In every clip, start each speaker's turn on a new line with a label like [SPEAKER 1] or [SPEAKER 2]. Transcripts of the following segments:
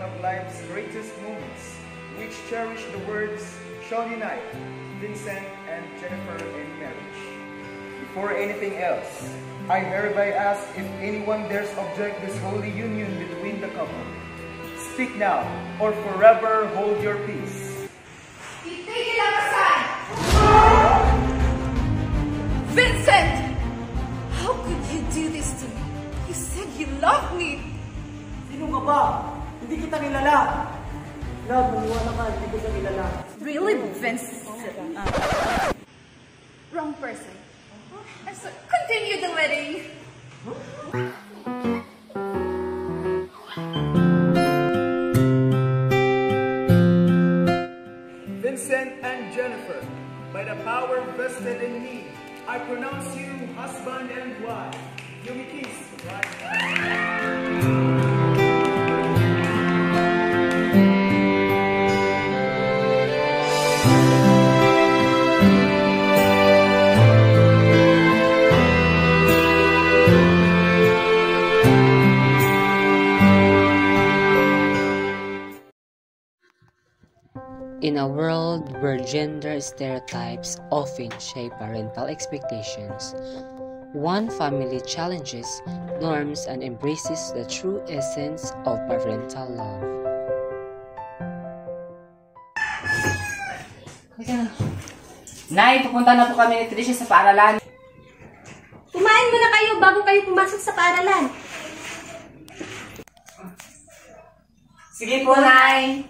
[SPEAKER 1] of life's greatest moments, which cherish the words, shall unite Vincent and Jennifer in marriage. Before anything else, I hereby ask if anyone dares object this holy union between the couple. Speak now, or forever hold your peace.
[SPEAKER 2] Itigil ang kasal! Vincent! How could you do this to me? You said you loved me!
[SPEAKER 3] Sino ka ba? Hindi kita nilala. Love, maniwala ka, hindi ko siya nilala.
[SPEAKER 2] Really, Vincent? Wrong person. So, continue the wedding.
[SPEAKER 1] Vincent and Jennifer, by the power vested in me, I pronounce you husband and wife. You may kiss, right?
[SPEAKER 4] In a world where gender stereotypes often shape parental expectations, one family challenges norms and embraces the true essence of parental love.
[SPEAKER 5] Nay, pupunta na po kami ni Tricia sa paaralan.
[SPEAKER 6] Kumain muna kayo bago kayo pumasok sa paaralan.
[SPEAKER 5] Sige po, Nay.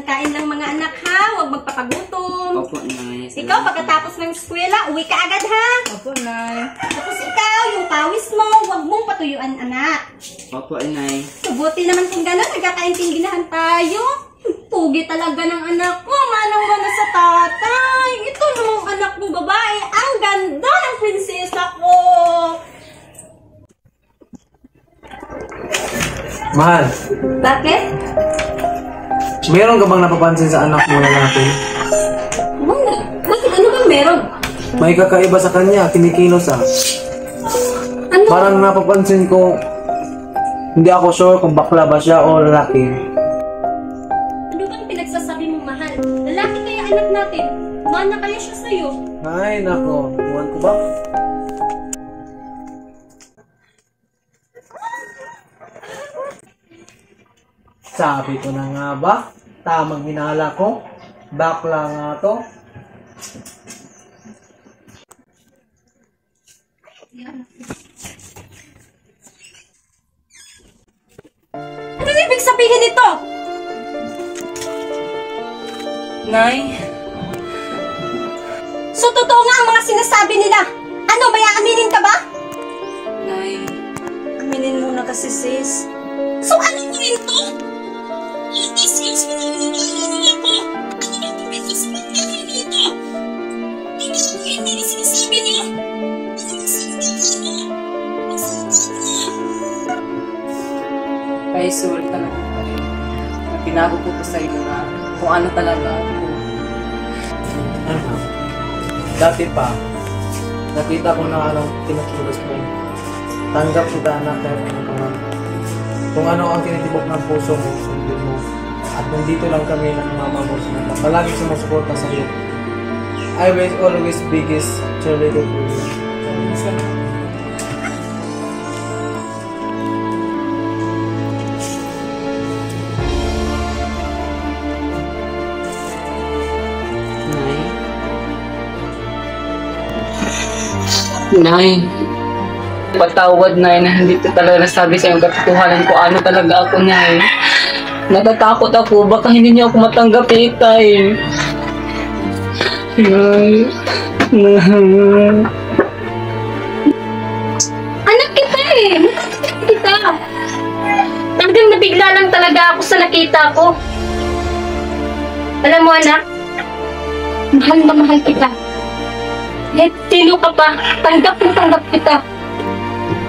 [SPEAKER 6] Kain lang mga anak ha, huwag magpapagutom.
[SPEAKER 5] Opo, Nay.
[SPEAKER 6] Ikaw pagkatapos ng eskwela, uwi ka agad ha.
[SPEAKER 5] Opo, Nay.
[SPEAKER 6] Tapos ikaw, yung pawis mo, huwag mong patuyuan anak.
[SPEAKER 5] Opo, Nay.
[SPEAKER 6] Subuti naman kung gano'n, nagkakaintindihan tayo. Pugi talaga ng anak ko, manang mana sa tatay. Ito namang anak kong babae, ang ganda ng prinsesa ko.
[SPEAKER 3] Mahal,
[SPEAKER 6] Bakit?
[SPEAKER 3] meron ka bang napapansin sa anak mo lalaki?
[SPEAKER 6] Bakit? Ano bang meron?
[SPEAKER 3] May kakaiba sa kanya, kinikilos ah.
[SPEAKER 6] Ano?
[SPEAKER 3] Parang napapansin ko, hindi ako sure kung bakla ba siya o lalaki.
[SPEAKER 6] Ano bang pinagsasabi mo, mahal? Lalaki kaya anak natin. Mana kaya siya sa'yo.
[SPEAKER 3] Ay, nako, iwan ko ba? Sabi ko na nga ba, tamang hinala ko, bakla nga to.
[SPEAKER 6] Ano ibig sabihin nito?
[SPEAKER 5] Nay.
[SPEAKER 6] So, totoo nga ang mga sinasabi nila. Ano, may aaminin ka ba?
[SPEAKER 5] Nay. Aminin muna kasi, sis.
[SPEAKER 6] So, ano mo ito? This is mo na hinihingi ako. Ano ba ito? Pinagsasabi natin dito? Hindi ako hindi na sinasabi niyo. Ano magsalita ka na? Magsalita ka na.
[SPEAKER 5] Ay, sorry talaga tayo. Pinago ko po sa iyo na kung ano talaga ako.
[SPEAKER 3] Ano? Dati pa, nakita ko na anong pinakilos mo. Tanggap kita anak kahit ano ka man. Kung ano ang tinitibok ng puso mo, sundin mo. At nandito lang kami ng mama mo na palaging sumusuporta sa iyo. I will always biggest cheerleader for you.
[SPEAKER 5] Nay. Patawad, Nay, na hindi ko talaga nasabi sa iyong katotohanan ko ano talaga ako, Nay. Natatakot ako, baka hindi niya ako matanggap Tay. Nay.
[SPEAKER 6] Anak kita eh. Anak kita. Talagang nabigla lang talaga ako sa nakita ko. Alam mo anak, mahal na mahal kita. Kahit sino ka pa, tanggap na tanggap kita.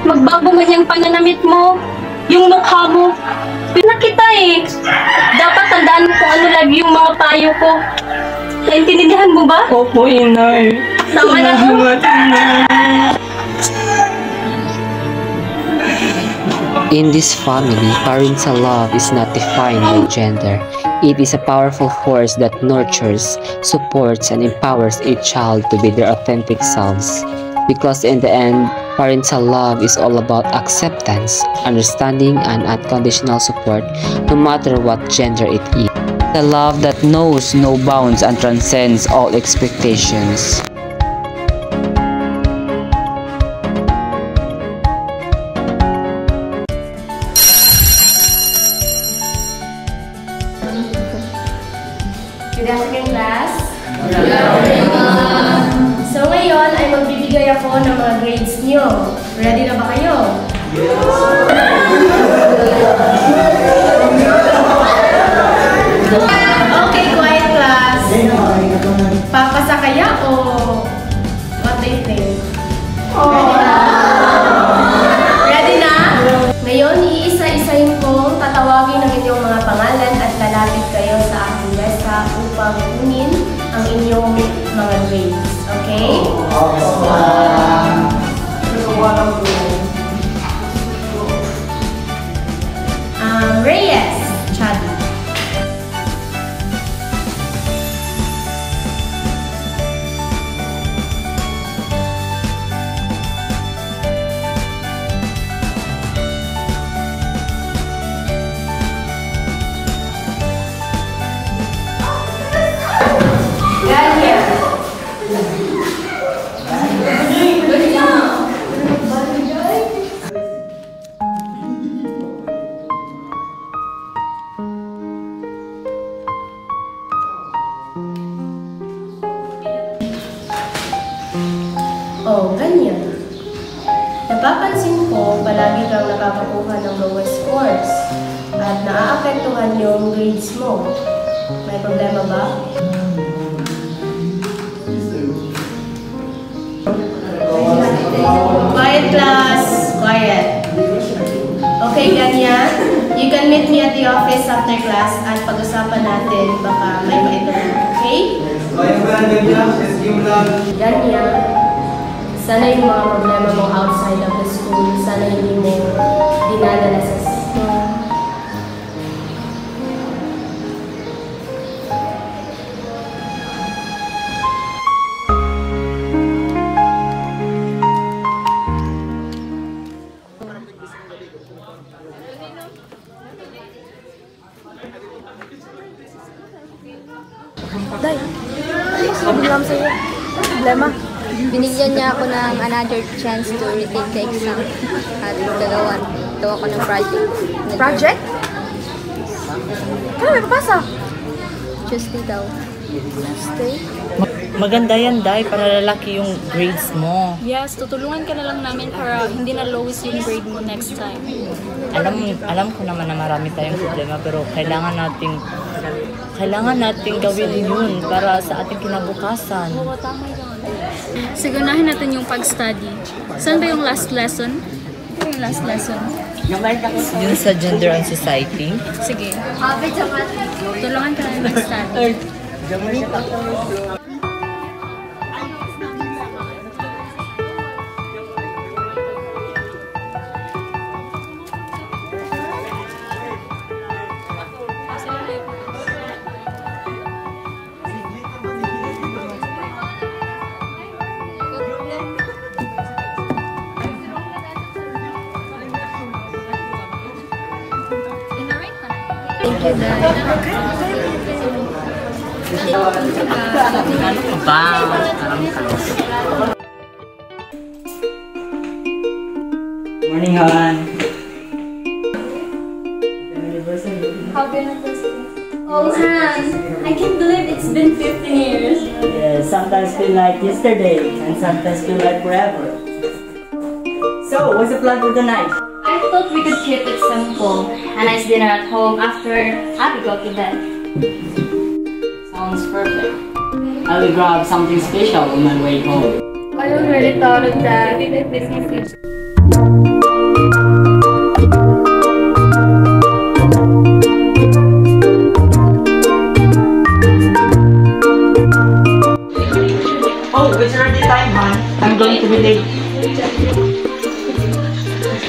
[SPEAKER 6] Magbago man yung pananamit mo, yung mukha mo. Anak kita eh. Dapat tandaan mo kung ano lagi yung mga payo ko. Naintindihan mo ba?
[SPEAKER 5] Opo, Inay.
[SPEAKER 6] Tama na to.
[SPEAKER 5] Salamat, Inay.
[SPEAKER 4] In this family, parental love is not defined by gender. It is a powerful force that nurtures, supports, and empowers a child to be their authentic selves. Because in the end, parental love is all about acceptance, understanding, and unconditional support, no matter what gender it is. The love that knows no bounds and transcends all expectations.
[SPEAKER 7] Good afternoon, class. So ngayon ay magbibigay ako ng mga grades nyo. Ready na ba kayo? Okay, quiet class. Papasa kaya o what do you think? Ready na? Ngayon, iisa-isahin kong tatawagin ang inyong mga pangalan at lalapit kayo sa ating mesa upang kunin ang inyong mga grades. Okay? Reyes, Chadi. Ganya. Oh, ganyan. Napapansin ko, palagi kang nakakakuha ng lowest scores at naaapektuhan yung grades mo. May problema ba? Quiet class! Quiet. Okay, ganyan. You can meet me at the office after class at pag-usapan natin baka may maitulong. Okay? Ganyan. Sana yung mga problema mo outside of the school, sana hindi mo dinadala sa school.
[SPEAKER 8] Day, sabi lang sa'yo. Problema. Binigyan niya ako ng another chance to retake the exam at gagawa daw ako ng project. Project? Kailan may papasa? Tuesday daw. Tuesday?
[SPEAKER 9] Maganda yan, Day, para lalaki yung grades mo.
[SPEAKER 10] Yes, tutulungan ka na lang namin para hindi na lowest yung grade mo next time.
[SPEAKER 9] Alam ko naman na marami tayong problema, pero kailangan nating gawin yun para sa ating kinabukasan.
[SPEAKER 10] Oo, tama yun. Sigunahin natin yung pag-study. Saan ba yung last lesson? Ito yung last lesson.
[SPEAKER 9] Yun sa Gender and Society.
[SPEAKER 10] Sige. Tulungan ka namin mag-study.
[SPEAKER 8] Thank you, Day.
[SPEAKER 9] Ano ka ba? Morning, Han.
[SPEAKER 7] Happy anniversary. Oh, Han, I can't believe it's been 15 years.
[SPEAKER 11] Yeah, sometimes feel like yesterday and sometimes feel like forever. So, what's the plan for tonight?
[SPEAKER 7] I thought we could keep it simple. A nice dinner at home after we go to bed.
[SPEAKER 11] Sounds perfect. I will grab something special on my way home.
[SPEAKER 7] I already thought of that.
[SPEAKER 11] Oh, it's already time, Han. I'm going to be late.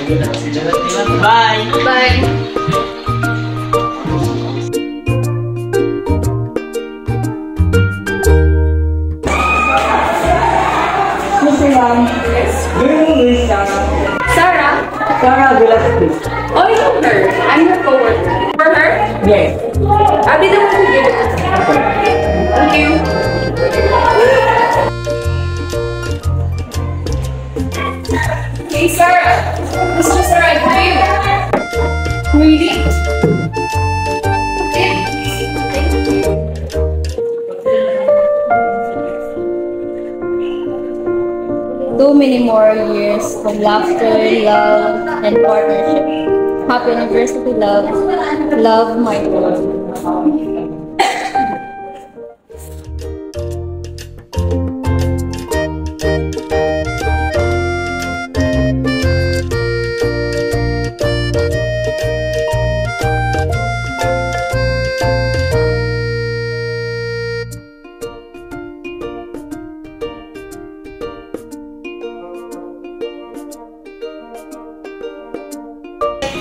[SPEAKER 11] Bye!
[SPEAKER 10] Bye!
[SPEAKER 6] Sarah?
[SPEAKER 11] Sarah, good afternoon.
[SPEAKER 6] Oh, you know her. I'm her coworker. For her?
[SPEAKER 11] Yes.
[SPEAKER 6] I'll be the one who give it. Thank you. Hey, Sarah. This just arrived for you. Really? Okay. Thank you.
[SPEAKER 8] Too many more years of laughter, love, and partnership. Happy anniversary, love. Love, my love.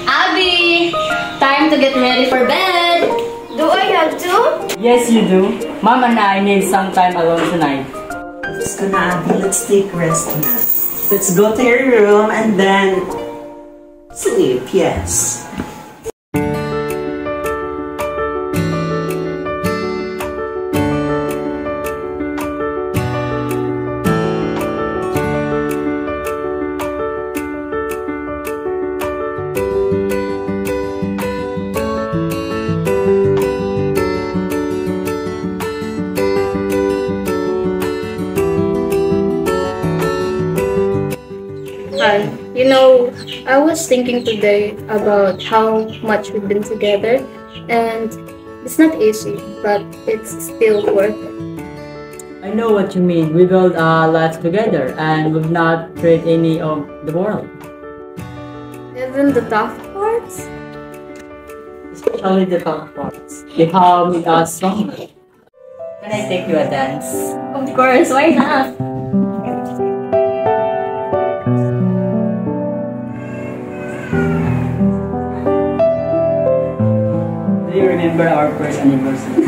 [SPEAKER 6] Abby! Time to get ready for bed! Do I have to?
[SPEAKER 11] Yes, you do. Mom and I need some time alone tonight.
[SPEAKER 12] Let's go na, Abby. Let's take rest na. Let's go to your room and then sleep, yes.
[SPEAKER 10] Hi. You know, I was thinking today about how much we've been together, and it's not easy, but it's still worth it.
[SPEAKER 11] I know what you mean. We built our lives together and we've not tried any of the world.
[SPEAKER 10] Even the tough parts?
[SPEAKER 11] Especially the tough parts. They have made us stronger. Can I take you a dance?
[SPEAKER 6] Of course, why not?
[SPEAKER 11] Do you remember our first anniversary?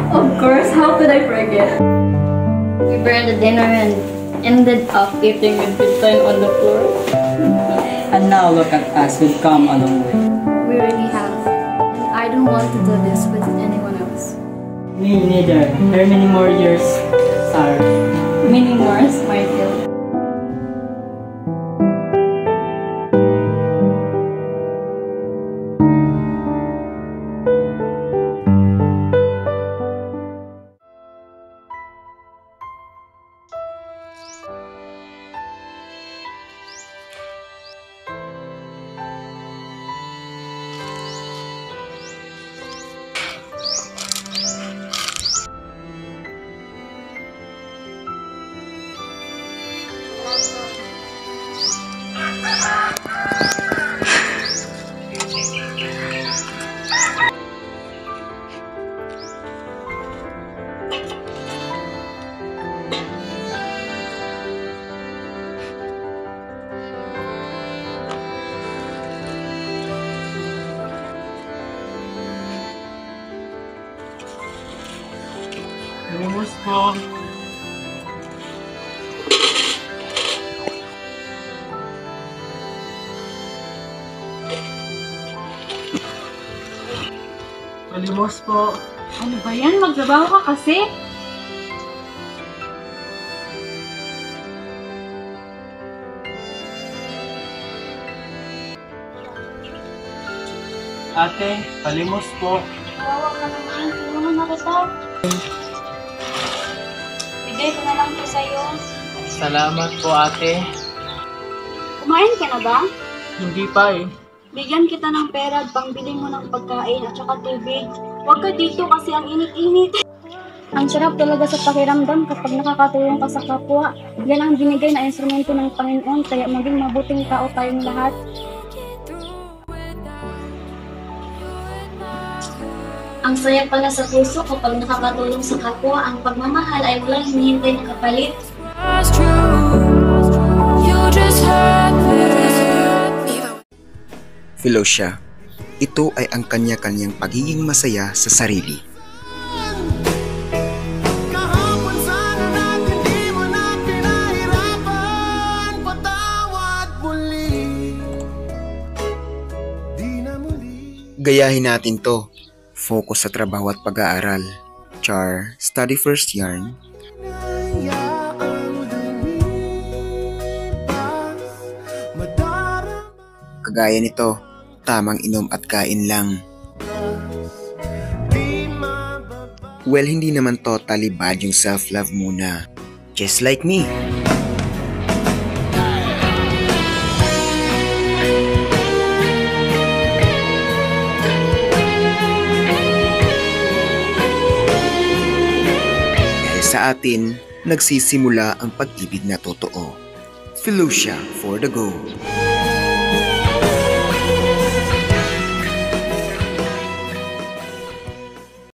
[SPEAKER 6] Of course, how could I forget? We burned the dinner and ended up eating with time on the floor.
[SPEAKER 11] And now look at us, we've come a long way.
[SPEAKER 10] We really have. And I don't want to do this with anyone else.
[SPEAKER 11] Me neither. There are many more years, Sarah.
[SPEAKER 6] Many more, Michael.
[SPEAKER 3] Lumos po. Malimos po.
[SPEAKER 10] Ano ba yan? Magtrabaho ka kasi?
[SPEAKER 3] Ate, palimos po.
[SPEAKER 10] Kawawa ka naman. Tulungan na kita. Bigay ko na lang po sa'yo.
[SPEAKER 3] Salamat po, ate.
[SPEAKER 10] Kumain ka na ba?
[SPEAKER 3] Hindi pa eh.
[SPEAKER 10] Bigyan kita ng pera at pangbili mo ng pagkain at saka tubig. Huwag ka dito kasi ang init-init. Ang sarap talaga sa pakiramdam kapag nakakatulong ka sa kapwa. Yan ang binigay na instrumento ng Panginoon, kaya maging mabuting tao tayong lahat.
[SPEAKER 6] Ang saya pala sa puso kapag nakakatulong sa kapwa, ang pagmamahal ay walang hinihintay na kapalit.
[SPEAKER 13] You just hurt me. Philosia, ito ay ang kanya-kanyang pagiging masaya sa sarili. Gayahin natin to. Focus sa trabaho at pag-aaral. Char, study first yarn. Kagaya nito, tamang inom at kain lang. Well, hindi naman totally bad yung self-love muna. Just like me. Sa atin, nagsisimula ang pag-ibig na totoo. Philosia for the go!